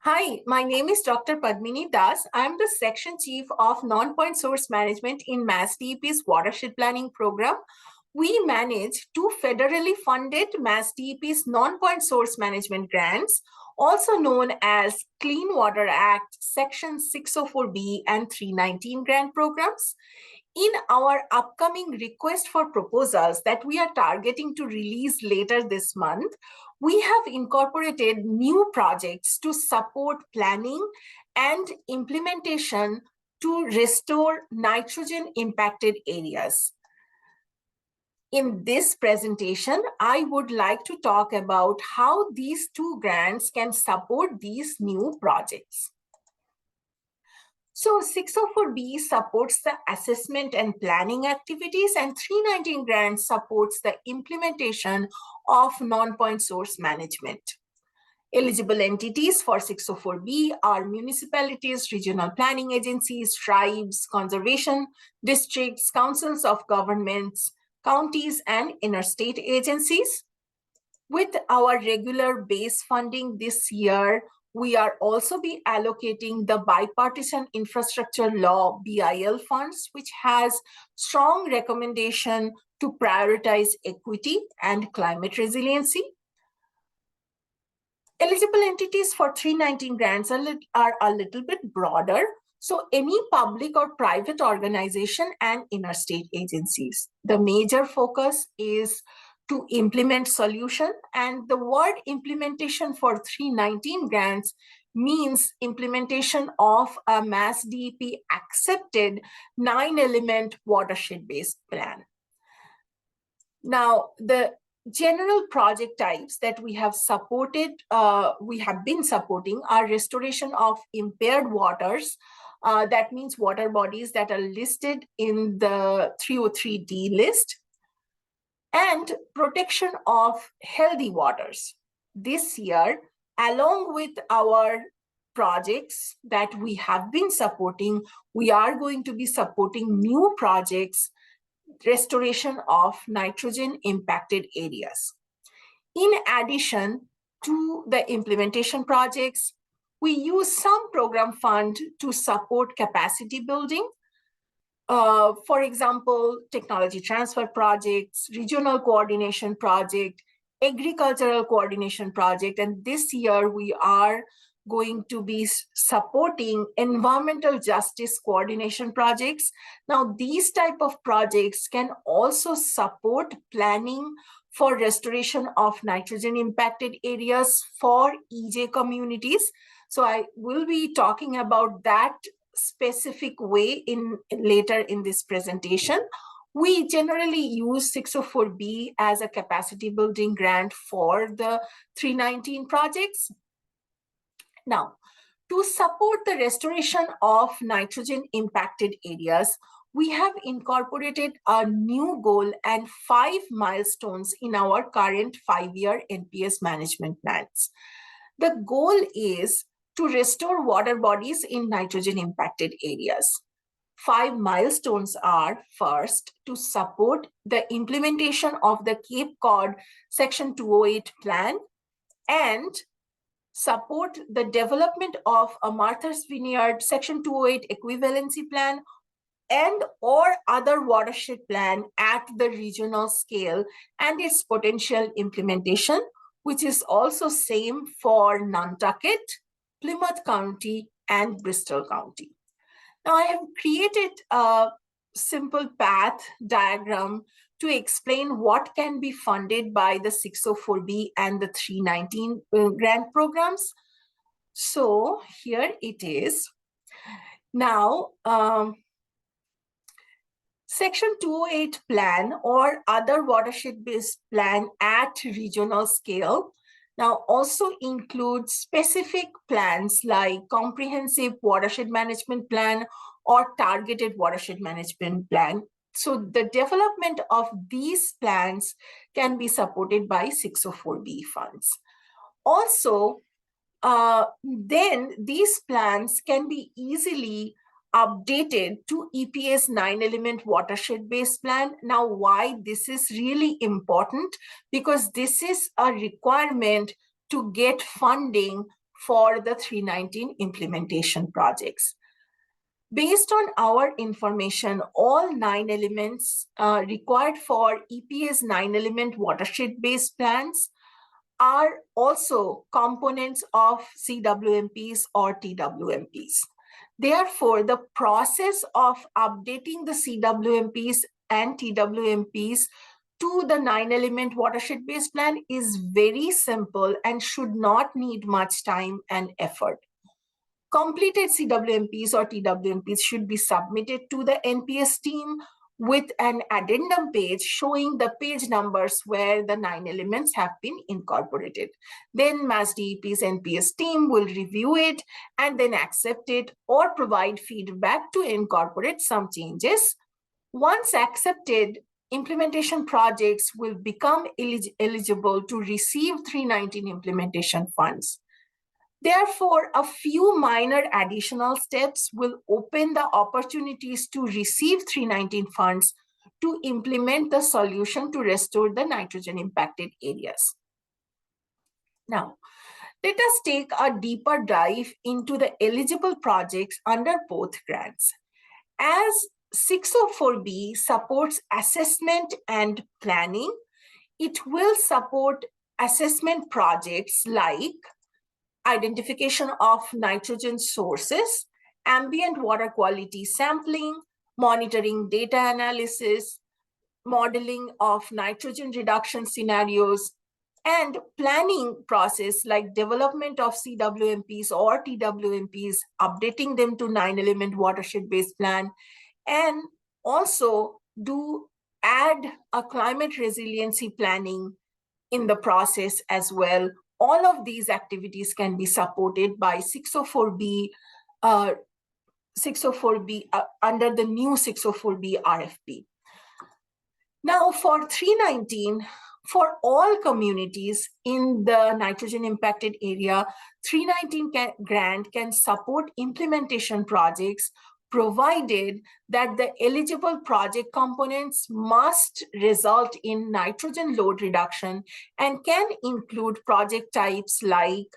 Hi, my name is Dr. Padmini Das. I'm the Section Chief of Non-Point Source Management in MassDEP's Watershed Planning Program. We manage two federally funded MassDEP's Non-Point Source Management grants, also known as Clean Water Act Section 604B and 319 grant programs. In our upcoming request for proposals that we are targeting to release later this month, we have incorporated new projects to support planning and implementation to restore nitrogen impacted areas. In this presentation, I would like to talk about how these two grants can support these new projects. So 604B supports the assessment and planning activities, and 319 grant supports the implementation of non-point source management. Eligible entities for 604B are municipalities, regional planning agencies, tribes, conservation districts, councils of governments, counties, and interstate agencies. With our regular base funding this year, we are also be allocating the Bipartisan Infrastructure Law BIL funds, which has strong recommendation to prioritize equity and climate resiliency. Eligible entities for 319 grants are a little bit broader. So any public or private organization and interstate agencies. The major focus is to implement solution, and the word implementation for 319 grants means implementation of a MassDEP accepted 9-element watershed-based plan. Now, the general project types that we have been supporting are restoration of impaired waters. That means water bodies that are listed in the 303D list, and protection of healthy waters. This year, along with our projects that we have been supporting, we are going to be supporting new projects, restoration of nitrogen impacted areas. In addition to the implementation projects, we use some program fund to support capacity building. For example, technology transfer projects, regional coordination project, agricultural coordination project, and this year we are going to be supporting environmental justice coordination projects. Now, these type of projects can also support planning for restoration of nitrogen impacted areas for EJ communities. So I will be talking about that specific way later in this presentation. We generally use 604B as a capacity building grant for the 319 projects. Now, to support the restoration of nitrogen impacted areas, we have incorporated a new goal and 5 milestones in our current 5-year NPS management plans. The goal is to restore water bodies in nitrogen impacted areas. 5 milestones are: first, to support the implementation of the Cape Cod Section 208 plan and support the development of a Martha's Vineyard Section 208 equivalency plan and or other watershed plan at the regional scale and its potential implementation, which is also same for Nantucket, Plymouth County, and Bristol County. Now, I have created a simple path diagram to explain what can be funded by the 604B and the 319 grant programs. So here it is. Now, Section 208 plan or other watershed-based plan at regional scale now also includes specific plans like comprehensive watershed management plan or targeted watershed management plan. So the development of these plans can be supported by 604B funds. Also, then these plans can be easily updated to EPA's 9-element watershed-based plan. Now, why this is really important? Because this is a requirement to get funding for the 319 implementation projects. Based on our information, all 9 elements required for EPA's 9-element watershed-based plans are also components of CWMPs or TWMPs. Therefore, the process of updating the CWMPs and TWMPs to the 9-element watershed-based plan is very simple and should not need much time and effort. Completed CWMPs or TWMPs should be submitted to the NPS team with an addendum page showing the page numbers where the 9 elements have been incorporated. Then MassDEP's NPS team will review it and then accept it or provide feedback to incorporate some changes. Once accepted, implementation projects will become eligible to receive 319 implementation funds. Therefore, a few minor additional steps will open the opportunities to receive 319 funds to implement the solution to restore the nitrogen impacted areas. Now, let us take a deeper dive into the eligible projects under both grants. As 604B supports assessment and planning, it will support assessment projects like identification of nitrogen sources, ambient water quality sampling, monitoring data analysis, modeling of nitrogen reduction scenarios, and planning process like development of CWMPs or TWMPs, updating them to 9-element watershed-based plan, and also add a climate resiliency planning in the process as well. All of these activities can be supported by 604B under the new 604B RFP. Now for 319, for all communities in the nitrogen impacted area, 319 grant can support implementation projects provided that the eligible project components must result in nitrogen load reduction and can include project types like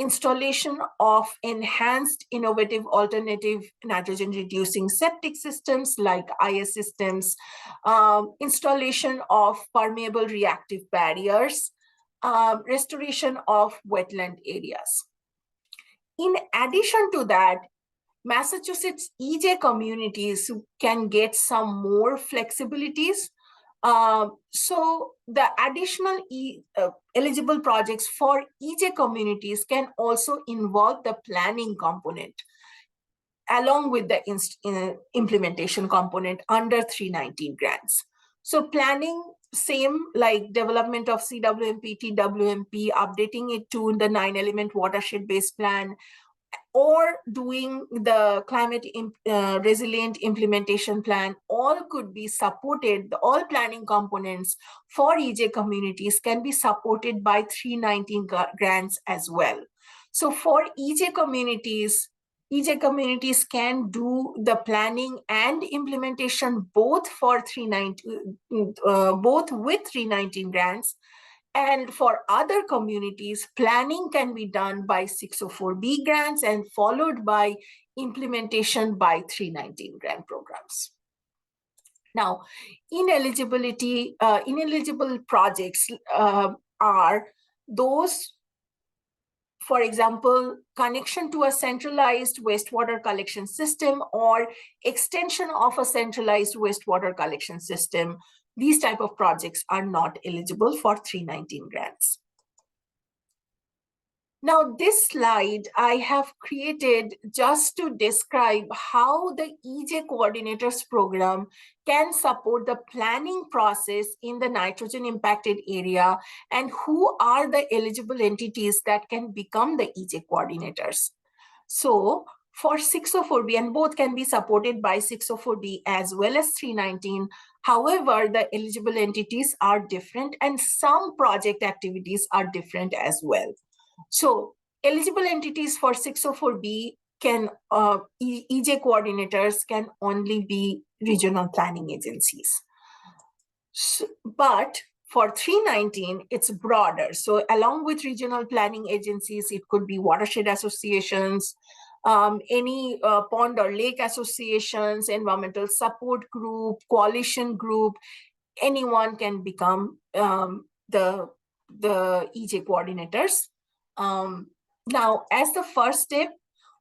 installation of enhanced innovative alternative nitrogen reducing septic systems like IS systems, installation of permeable reactive barriers, restoration of wetland areas. In addition to that, Massachusetts EJ communities can get some more flexibilities. So the additional eligible projects for EJ communities can also involve the planning component along with the implementation component under 319 grants. So planning, same like development of CWMP, TWMP, updating it to the 9-element watershed-based plan, or doing the climate resilient implementation plan, all could be supported. All planning components for EJ communities can be supported by 319 grants as well. So for EJ communities can do the planning and implementation both for both with 319 grants. And for other communities, planning can be done by 604B grants and followed by implementation by 319 grant programs. Now, ineligible projects are those, for example, connection to a centralized wastewater collection system or extension of a centralized wastewater collection system. These type of projects are not eligible for 319 grants. Now, this slide I have created just to describe how the EJ Coordinators Program can support the planning process in the nitrogen impacted area and who are the eligible entities that can become the EJ coordinators. So for 604B, and both can be supported by 604B as well as 319. However, the eligible entities are different and some project activities are different as well. So eligible entities for 604B can, EJ coordinators can only be regional planning agencies. So, but For 319, it's broader. So along with regional planning agencies, it could be watershed associations, any pond or lake associations, environmental support group, coalition group, anyone can become the EJ coordinators. Now, as the first step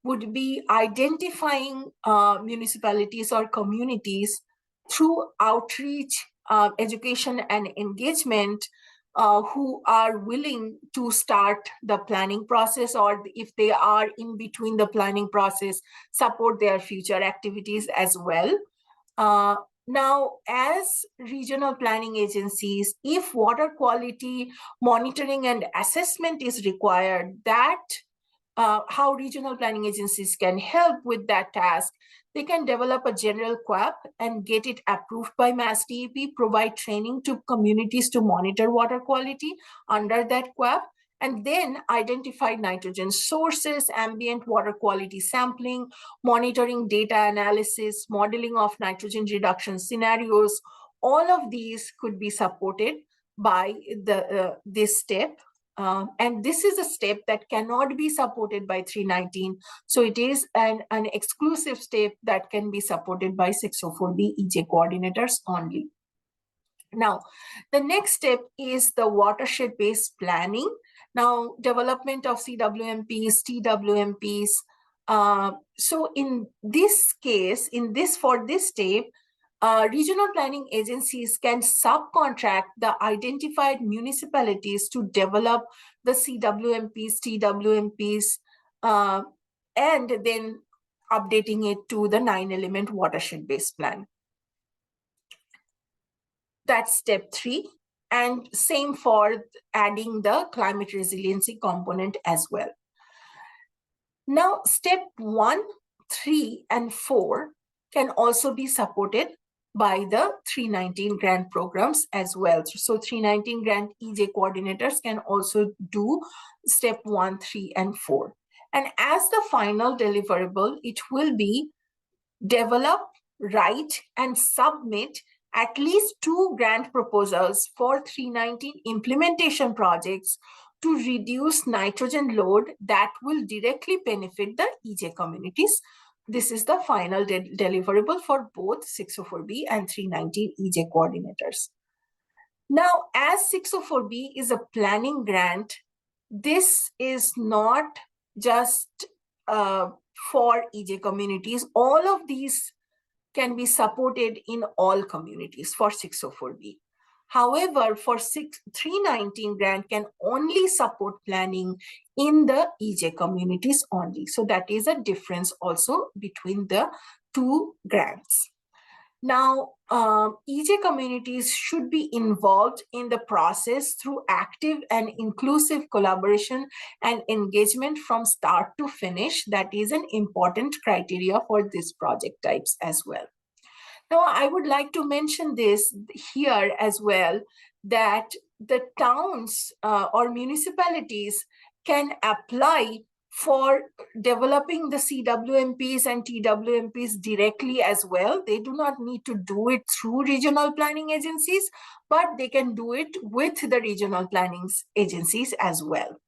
would be identifying municipalities or communities through outreach, education, and engagement who are willing to start the planning process, or if they are in between the planning process, support their future activities as well. Now, as regional planning agencies, if water quality monitoring and assessment is required, that how regional planning agencies can help with that task. They can develop a general QAP and get it approved by MassDEP, provide training to communities to monitor water quality under that QAP, and then identify nitrogen sources, ambient water quality sampling, monitoring data analysis, modeling of nitrogen reduction scenarios. All of these could be supported by this step. And this is a step that cannot be supported by 319. So it is an exclusive step that can be supported by 604B EJ coordinators only. Now, the next step is the watershed-based planning. Now, development of CWMPs, TWMPs. So in this case, for this step, regional planning agencies can subcontract the identified municipalities to develop the CWMPs, TWMPs, and then updating it to the 9-element watershed-based plan. That's step 3. And same for adding the climate resiliency component as well. Now, step 1, 3, and 4 can also be supported by the 319 grant programs as well. So 319 grant EJ coordinators can also do step 1, 3, and 4. And as the final deliverable, it will be develop, write, and submit at least 2 grant proposals for 319 implementation projects to reduce nitrogen load that will directly benefit the EJ communities. This is the final deliverable for both 604B and 319 EJ coordinators. Now, as 604B is a planning grant, this is not just for EJ communities. All of these can be supported in all communities for 604B. However, for 319 grant can only support planning in the EJ communities only. So that is a difference also between the 2 grants. Now, EJ communities should be involved in the process through active and inclusive collaboration and engagement from start to finish. That is an important criteria for these project types as well. Now, I would like to mention this here as well, that the towns or municipalities can apply for developing the CWMPs and TWMPs directly as well. They do not need to do it through regional planning agencies, but they can do it with the regional planning agencies as well.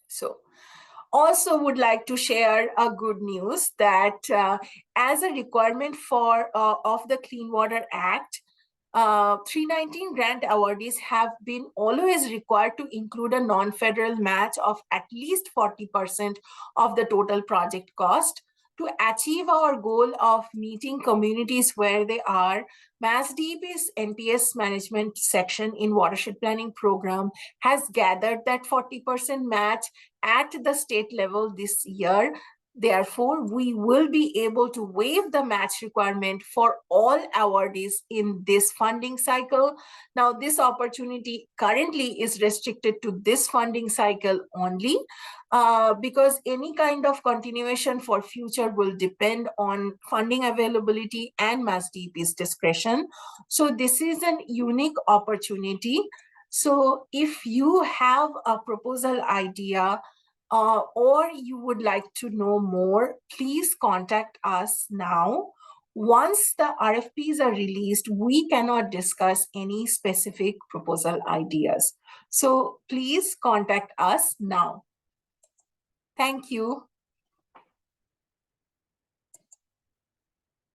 So, also would like to share a good news that as a requirement for of the Clean Water Act, 319 grant awardees have been always required to include a non-federal match of at least 40% of the total project cost. To achieve our goal of meeting communities where they are, MassDEP's NPS management section in watershed planning program has gathered that 40% match at the state level this year. Therefore, we will be able to waive the match requirement for all awardees in this funding cycle. Now, this opportunity currently is restricted to this funding cycle only, because any kind of continuation for future will depend on funding availability and MassDEP's discretion. So this is an unique opportunity. So if you have a proposal idea, or you would like to know more, please contact us now, Once the RFPs are released, we cannot discuss any specific proposal ideas. So please contact us now. Thank you.